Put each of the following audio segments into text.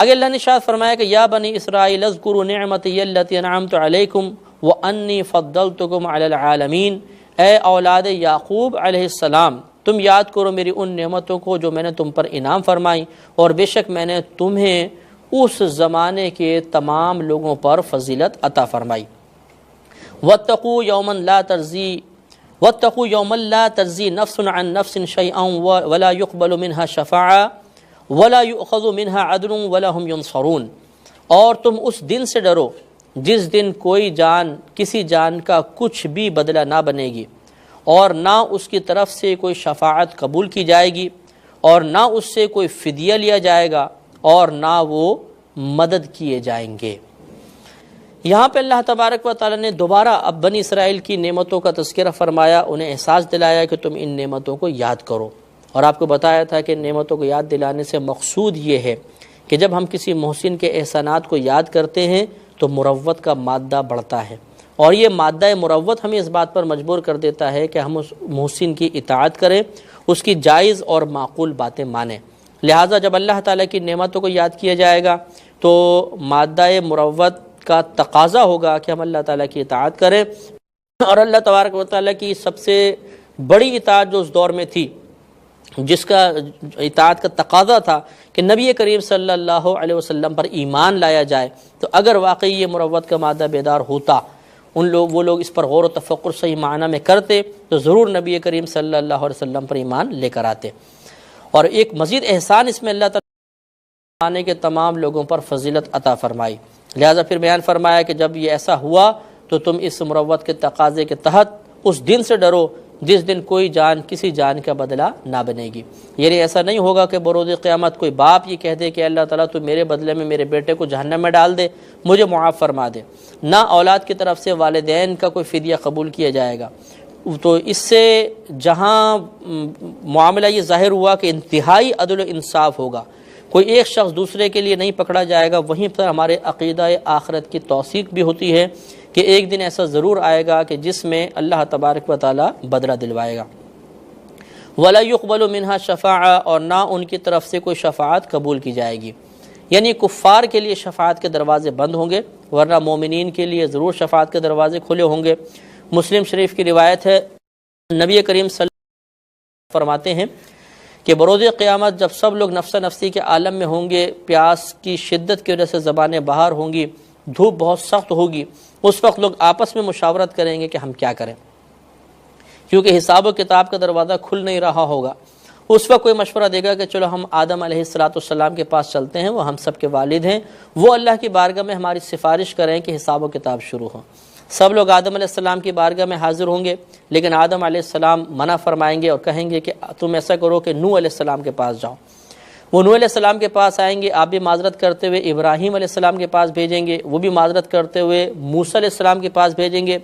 آگے اللہ نے ارشاد فرمایا کہ یا بنی اسرائیل اذکروا نعمتی التی انعمت علیکم وانی فضلتکم علی العالمین، اے اولاد یعقوب علیہ السلام تم یاد کرو میری ان نعمتوں کو جو میں نے تم پر انعام فرمائی، اور بے شک میں نے تمہیں اس زمانے کے تمام لوگوں پر فضیلت عطا فرمائی۔ واتقوا یوما لا تجزی نفس عن نفس شیئا ولا يقبل منها شفاعہ ولا يؤخذ منها عدل ولا هم ينصرون، اور تم اس دن سے ڈرو جس دن کوئی جان کسی جان کا کچھ بھی بدلہ نہ بنے گی، اور نہ اس کی طرف سے کوئی شفاعت قبول کی جائے گی، اور نہ اس سے کوئی فدیہ لیا جائے گا، اور نہ وہ مدد کیے جائیں گے۔ یہاں پہ اللہ تبارک و تعالیٰ نے دوبارہ اب بنی اسرائیل کی نعمتوں کا تذکرہ فرمایا، انہیں احساس دلایا کہ تم ان نعمتوں کو یاد کرو، اور آپ کو بتایا تھا کہ نعمتوں کو یاد دلانے سے مقصود یہ ہے کہ جب ہم کسی محسن کے احسانات کو یاد کرتے ہیں تو مروت کا مادہ بڑھتا ہے، اور یہ مادہ مروت ہمیں اس بات پر مجبور کر دیتا ہے کہ ہم اس محسن کی اطاعت کریں، اس کی جائز اور معقول باتیں مانیں۔ لہٰذا جب اللہ تعالیٰ کی نعمتوں کو یاد کیا جائے گا تو مادہ مروت کا تقاضا ہوگا کہ ہم اللہ تعالیٰ کی اطاعت کریں، اور اللہ تبارک و تعالیٰ کی سب سے بڑی اطاعت جو اس دور میں تھی، جس کا اطاعت کا تقاضا تھا کہ نبی کریم صلی اللہ علیہ وسلم پر ایمان لایا جائے، تو اگر واقعی یہ مروت کا مادہ بیدار ہوتا، وہ لوگ اس پر غور و تفکر صحیح معنی میں کرتے، تو ضرور نبی کریم صلی اللہ علیہ وسلم پر ایمان لے کر آتے۔ اور ایک مزید احسان اس میں اللہ تعالیٰ آنے کے تمام لوگوں پر فضیلت عطا فرمائی، لہٰذا پھر بیان فرمایا کہ جب یہ ایسا ہوا تو تم اس مروت کے تقاضے کے تحت اس دن سے ڈرو جس دن کوئی جان کسی جان کا بدلہ نہ بنے گی۔ یعنی ایسا نہیں ہوگا کہ بروز قیامت کوئی باپ یہ کہہ دے کہ اللہ تعالیٰ تو میرے بدلے میں میرے بیٹے کو جہنم میں ڈال دے، مجھے معاف فرما دے، نہ اولاد کی طرف سے والدین کا کوئی فدیہ قبول کیا جائے گا۔ تو اس سے جہاں معاملہ یہ ظاہر ہوا کہ انتہائی عدل و انصاف ہوگا، کوئی ایک شخص دوسرے کے لیے نہیں پکڑا جائے گا، وہیں پر ہمارے عقیدہ آخرت کی توثیق بھی ہوتی ہے کہ ایک دن ایسا ضرور آئے گا کہ جس میں اللہ تبارک و تعالیٰ بدلہ دلوائے گا۔ وَلَا يُقْبَلُ مِنْهَا شَفَاعَةٌ، اور نہ ان کی طرف سے کوئی شفاعت قبول کی جائے گی، یعنی کفار کے لیے شفاعت کے دروازے بند ہوں گے، ورنہ مومنین کے لیے ضرور شفاعت کے دروازے کھلے ہوں گے۔ مسلم شریف کی روایت ہے، نبی کریم صلی اللہ علیہ وسلم فرماتے ہیں کہ بروز قیامت جب سب لوگ نفس نفسی کے عالم میں ہوں گے، پیاس کی شدت کی وجہ سے زبانیں باہر ہوں گی، دھوپ بہت سخت ہوگی، اس وقت لوگ آپس میں مشاورت کریں گے کہ ہم کیا کریں، کیونکہ حساب و کتاب کا دروازہ کھل نہیں رہا ہوگا۔ اس وقت کوئی مشورہ دے گا کہ چلو ہم آدم علیہ السلام کے پاس چلتے ہیں، وہ ہم سب کے والد ہیں، وہ اللہ کی بارگاہ میں ہماری سفارش کریں کہ حساب و کتاب شروع ہو۔ سب لوگ آدم علیہ السلام کی بارگاہ میں حاضر ہوں گے، لیکن آدم علیہ السلام منع فرمائیں گے اور کہیں گے کہ تم ایسا کرو کہ نوح علیہ السلام کے پاس جاؤ۔ وہ نوح علیہ السلام کے پاس آئیں گے، آپ بھی معذرت کرتے ہوئے ابراہیم علیہ السلام کے پاس بھیجیں گے، وہ بھی معذرت کرتے ہوئے موسیٰ علیہ السلام کے پاس بھیجیں گے،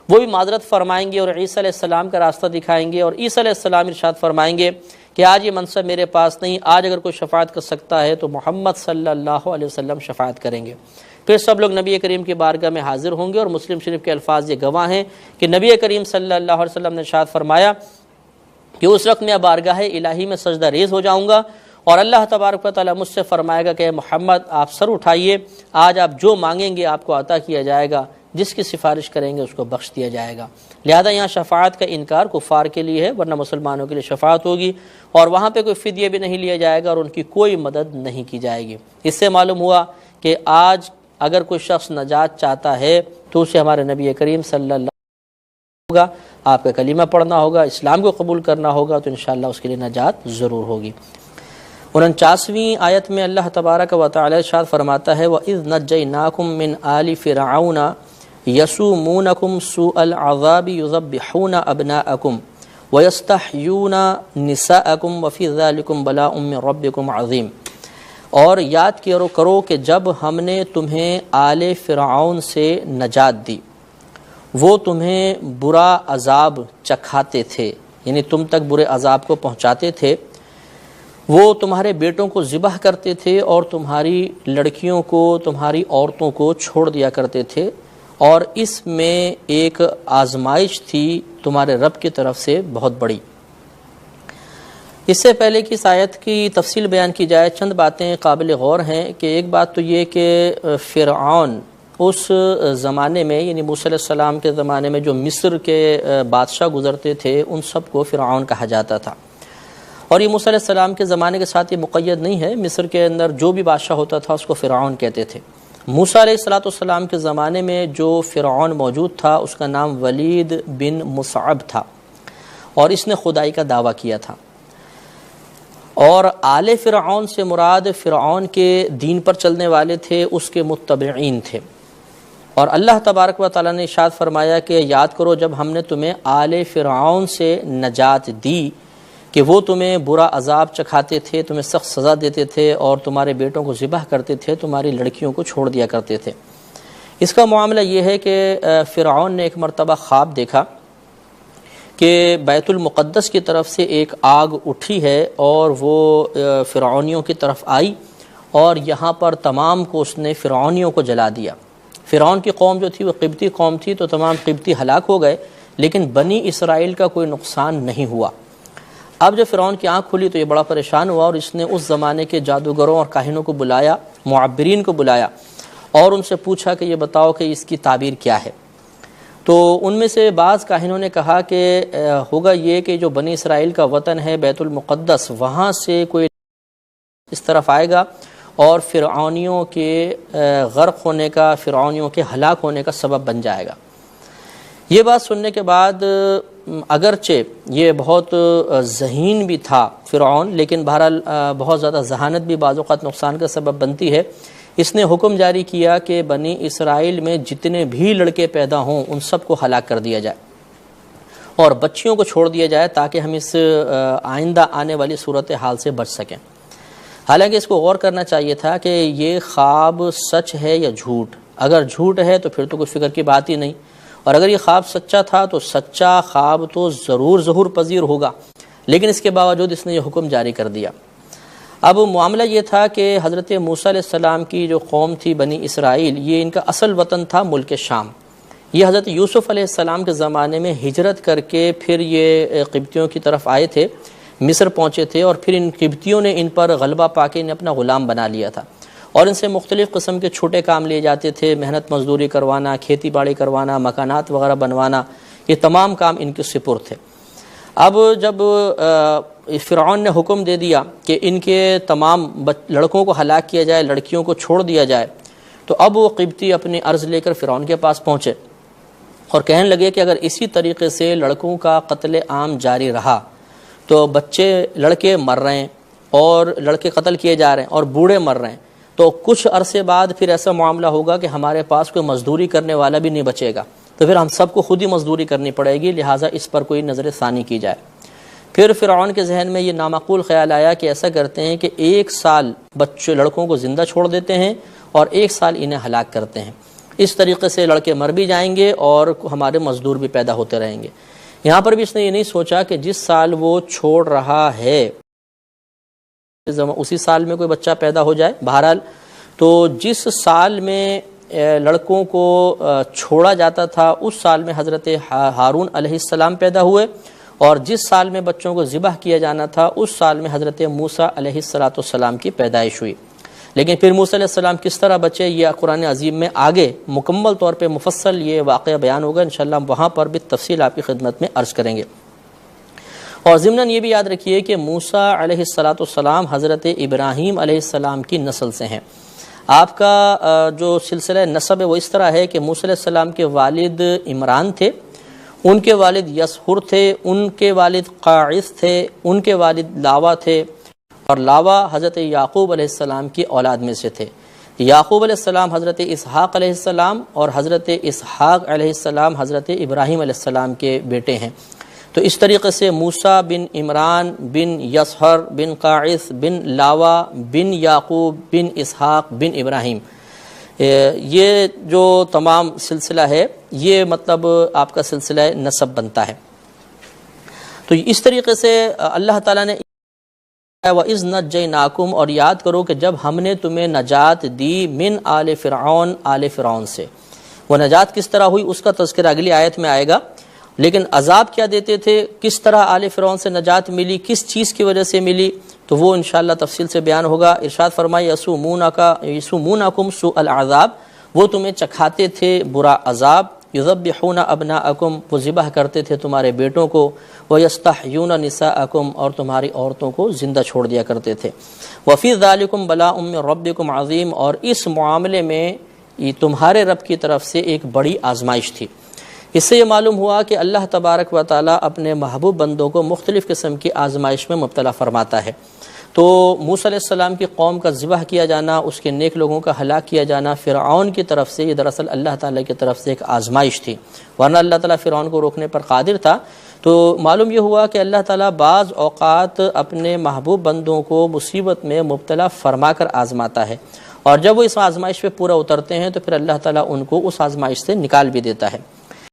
وہ بھی معذرت فرمائیں گے اور عیسیٰ علیہ السلام کا راستہ دکھائیں گے، اور عیسیٰ علیہ السلام ارشاد فرمائیں گے کہ آج یہ منصب میرے پاس نہیں، آج اگر کوئی شفاعت کر سکتا ہے تو محمد صلی اللہ علیہ وسلم شفاعت کریں گے۔ پھر سب لوگ نبی کریم کی بارگاہ میں حاضر ہوں گے، اور مسلم شریف کے الفاظ یہ گواہ ہیں کہ نبی کریم صلی اللہ علیہ وسلم نے ارشاد فرمایا کہ اس وقت میں بارگاہ الہی میں سجدہ ریز ہو جاؤں گا، اور اللہ تبارک و تعالیٰ مجھ سے فرمائے گا کہ محمد آپ سر اٹھائیے، آج آپ جو مانگیں گے آپ کو عطا کیا جائے گا، جس کی سفارش کریں گے اس کو بخش دیا جائے گا۔ لہذا یہاں شفاعت کا انکار کفار کے لیے ہے، ورنہ مسلمانوں کے لیے شفاعت ہوگی، اور وہاں پہ کوئی فدیہ بھی نہیں لیا جائے گا اور ان کی کوئی مدد نہیں کی جائے گی۔ اس سے معلوم ہوا کہ آج اگر کوئی شخص نجات چاہتا ہے تو اسے ہمارے نبی کریم صلی اللہ علیہ وسلم ہوگا، آپ کا کلمہ پڑھنا ہوگا، اسلام کو قبول کرنا ہوگا، تو انشاءاللہ اس کے لیے نجات ضرور ہوگی۔ 49ویں آیت میں اللہ تبارک و تعالی ارشاد فرماتا ہے وَإِذْ نَجَّيْنَاكُم مِّنْ آلِ فِرْعَوْنَ يَسُومُونَكُمْ سُوءَ الْعَذَابِ يُذَبِّحُونَ أَبْنَاءَكُمْ وَيَسْتَحْيُونَ نِسَاءَكُمْ وَفِي ذَلِكُمْ بَلَاءٌ مِّن رَّبِّكُمْ عَظِيمٌ، اور یاد کرو کہ جب ہم نے تمہیں آل فرعون سے نجات دی، وہ تمہیں برا عذاب چکھاتے تھے، یعنی تم تک برے عذاب کو پہنچاتے تھے، وہ تمہارے بیٹوں کو ذبح کرتے تھے اور تمہاری لڑکیوں کو، تمہاری عورتوں کو چھوڑ دیا کرتے تھے، اور اس میں ایک آزمائش تھی تمہارے رب کی طرف سے بہت بڑی۔ اس سے پہلے کہ اس آیت کی تفصیل بیان کی جائے، چند باتیں قابل غور ہیں کہ ایک بات تو یہ کہ فرعون اس زمانے میں، یعنی موسیٰ علیہ السلام کے زمانے میں جو مصر کے بادشاہ گزرتے تھے ان سب کو فرعون کہا جاتا تھا، اور یہ موسیٰ علیہ السلام کے زمانے کے ساتھ یہ مقید نہیں ہے، مصر کے اندر جو بھی بادشاہ ہوتا تھا اس کو فرعون کہتے تھے۔ موسیٰ علیہ السلام کے زمانے میں جو فرعون موجود تھا اس کا نام ولید بن مصعب تھا، اور اس نے خدائی کا دعویٰ کیا تھا، اور آل فرعون سے مراد فرعون کے دین پر چلنے والے تھے، اس کے متبعین تھے۔ اور اللہ تبارک و تعالیٰ نے ارشاد فرمایا کہ یاد کرو جب ہم نے تمہیں آل فرعون سے نجات دی کہ وہ تمہیں برا عذاب چکھاتے تھے، تمہیں سخت سزا دیتے تھے، اور تمہارے بیٹوں کو ذبح کرتے تھے، تمہاری لڑکیوں کو چھوڑ دیا کرتے تھے۔ اس کا معاملہ یہ ہے کہ فرعون نے ایک مرتبہ خواب دیکھا کہ بیت المقدس کی طرف سے ایک آگ اٹھی ہے اور وہ فرعونیوں کی طرف آئی، اور یہاں پر تمام کو اس نے فرعونیوں کو جلا دیا۔ فرعون کی قوم جو تھی وہ قبطی قوم تھی، تو تمام قبطی ہلاک ہو گئے، لیکن بنی اسرائیل کا کوئی نقصان نہیں ہوا۔ اب جب فرعون کی آنکھ کھلی تو یہ بڑا پریشان ہوا، اور اس نے اس زمانے کے جادوگروں اور کاہنوں کو بلایا، معبرین کو بلایا، اور ان سے پوچھا کہ یہ بتاؤ کہ اس کی تعبیر کیا ہے۔ تو ان میں سے بعض کاہنوں نے کہا کہ ہوگا یہ کہ جو بنی اسرائیل کا وطن ہے بیت المقدس، وہاں سے کوئی اس طرف آئے گا اور فرعونیوں کے غرق ہونے کا، فرعونیوں کے ہلاک ہونے کا سبب بن جائے گا۔ یہ بات سننے کے بعد اگرچہ یہ بہت ذہین بھی تھا فرعون، لیکن بہرحال بہت زیادہ ذہانت بھی بعض اوقات نقصان کا سبب بنتی ہے۔ اس نے حکم جاری کیا کہ بنی اسرائیل میں جتنے بھی لڑکے پیدا ہوں ان سب کو ہلاک کر دیا جائے، اور بچیوں کو چھوڑ دیا جائے تاکہ ہم اس آئندہ آنے والی صورتحال سے بچ سکیں۔ حالانکہ اس کو غور کرنا چاہیے تھا کہ یہ خواب سچ ہے یا جھوٹ۔ اگر جھوٹ ہے تو پھر تو کوئی فکر کی بات ہی نہیں، اور اگر یہ خواب سچا تھا تو سچا خواب تو ضرور ظہور پذیر ہوگا، لیکن اس کے باوجود اس نے یہ حکم جاری کر دیا۔ اب معاملہ یہ تھا کہ حضرت موسیٰ علیہ السلام کی جو قوم تھی بنی اسرائیل، یہ ان کا اصل وطن تھا ملک شام۔ یہ حضرت یوسف علیہ السلام کے زمانے میں ہجرت کر کے پھر یہ قبطیوں کی طرف آئے تھے، مصر پہنچے تھے، اور پھر ان قبطیوں نے ان پر غلبہ پا کے انہیں اپنا غلام بنا لیا تھا، اور ان سے مختلف قسم کے چھوٹے کام لیے جاتے تھے، محنت مزدوری کروانا، کھیتی باڑی کروانا، مکانات وغیرہ بنوانا، یہ تمام کام ان کے سپرد تھے۔ اب جب فرعون نے حکم دے دیا کہ ان کے تمام لڑکوں کو ہلاک کیا جائے، لڑکیوں کو چھوڑ دیا جائے، تو اب وہ قبطی اپنی عرض لے کر فرعون کے پاس پہنچے اور کہنے لگے کہ اگر اسی طریقے سے لڑکوں کا قتل عام جاری رہا تو بچے لڑکے مر رہے ہیں اور لڑکے قتل کیے جا رہے ہیں اور بوڑھے مر رہے ہیں، تو کچھ عرصے بعد پھر ایسا معاملہ ہوگا کہ ہمارے پاس کوئی مزدوری کرنے والا بھی نہیں بچے گا، تو پھر ہم سب کو خود ہی مزدوری کرنی پڑے گی، لہٰذا اس پر کوئی نظر ثانی کی جائے۔ پھر فرعون کے ذہن میں یہ نامعقول خیال آیا کہ ایسا کرتے ہیں کہ 1 سال بچے لڑکوں کو زندہ چھوڑ دیتے ہیں اور 1 سال انہیں ہلاک کرتے ہیں، اس طریقے سے لڑکے مر بھی جائیں گے اور ہمارے مزدور بھی پیدا ہوتے رہیں گے۔ یہاں پر بھی اس نے یہ نہیں سوچا کہ جس سال وہ چھوڑ رہا ہے اسی سال میں کوئی بچہ پیدا ہو جائے۔ بہرحال تو جس سال میں لڑکوں کو چھوڑا جاتا تھا اس سال میں حضرت ہارون علیہ السلام پیدا ہوئے، اور جس سال میں بچوں کو ذبح کیا جانا تھا اس سال میں حضرت موسیٰ علیہ السلام کی پیدائش ہوئی۔ لیکن پھر موسیٰ علیہ السلام کس طرح بچے، یہ قرآن عظیم میں آگے مکمل طور پہ مفصل یہ واقعہ بیان ہوگا، انشاءاللہ ہم وہاں پر بھی تفصیل آپ کی خدمت میں عرض کریں گے۔ اور ضمناً یہ بھی یاد رکھیے کہ موسیٰ علیہ السلام حضرت ابراہیم علیہ السلام کی نسل سے ہیں۔ آپ کا جو سلسلہ نسب ہے وہ اس طرح ہے کہ موسیٰ علیہ السلام کے والد عمران تھے، ان کے والد یسحر تھے، ان کے والد قاعث تھے، ان کے والد لاوا تھے، اور لاوا حضرت یعقوب علیہ السلام کی اولاد میں سے تھے۔ یعقوب علیہ السلام حضرت اسحاق علیہ السلام، اور حضرت اسحاق علیہ السلام حضرت ابراہیم علیہ السلام کے بیٹے ہیں۔ تو اس طریقے سے موسیٰ بن عمران بن یسحر بن قاعث بن لاوا بن یعقوب بن اسحاق بن ابراہیم، یہ جو تمام سلسلہ ہے یہ مطلب آپ کا سلسلہ نسب بنتا ہے۔ تو اس طریقے سے اللہ تعالیٰ نے وَإِذْ نَجَّيْنَاكُمْ، اور یاد کرو کہ جب ہم نے تمہیں نجات دی من آل فرعون، آل فرعون سے۔ وہ نجات کس طرح ہوئی اس کا تذکرہ اگلی آیت میں آئے گا۔ لیکن عذاب کیا دیتے تھے، کس طرح آل فرعون سے نجات ملی، کس چیز کی وجہ سے ملی، تو وہ انشاءاللہ تفصیل سے بیان ہوگا۔ ارشاد فرمائے یسومونکم سوء العذاب، وہ تمہیں چکھاتے تھے برا عذاب، یذبحون ابناءکم، وہ ذبح کرتے تھے تمہارے بیٹوں کو، ویستحیون نساءکم، اور تمہاری عورتوں کو زندہ چھوڑ دیا کرتے تھے، وفی ذالکم بلاء من ربکم عظیم، اور اس معاملے میں یہ تمہارے رب کی طرف سے ایک بڑی آزمائش تھی۔ اس سے یہ معلوم ہوا کہ اللہ تبارک و تعالیٰ اپنے محبوب بندوں کو مختلف قسم کی آزمائش میں مبتلا فرماتا ہے۔ تو موسیٰ علیہ السلام کی قوم کا ذبح کیا جانا، اس کے نیک لوگوں کا ہلاک کیا جانا فرعون کی طرف سے، یہ دراصل اللہ تعالیٰ کی طرف سے ایک آزمائش تھی، ورنہ اللہ تعالیٰ فرعون کو روکنے پر قادر تھا۔ تو معلوم یہ ہوا کہ اللہ تعالیٰ بعض اوقات اپنے محبوب بندوں کو مصیبت میں مبتلا فرما کر آزماتا ہے، اور جب وہ اس آزمائش پہ پورا اترتے ہیں تو پھر اللہ تعالیٰ ان کو اس آزمائش سے نکال بھی دیتا ہے۔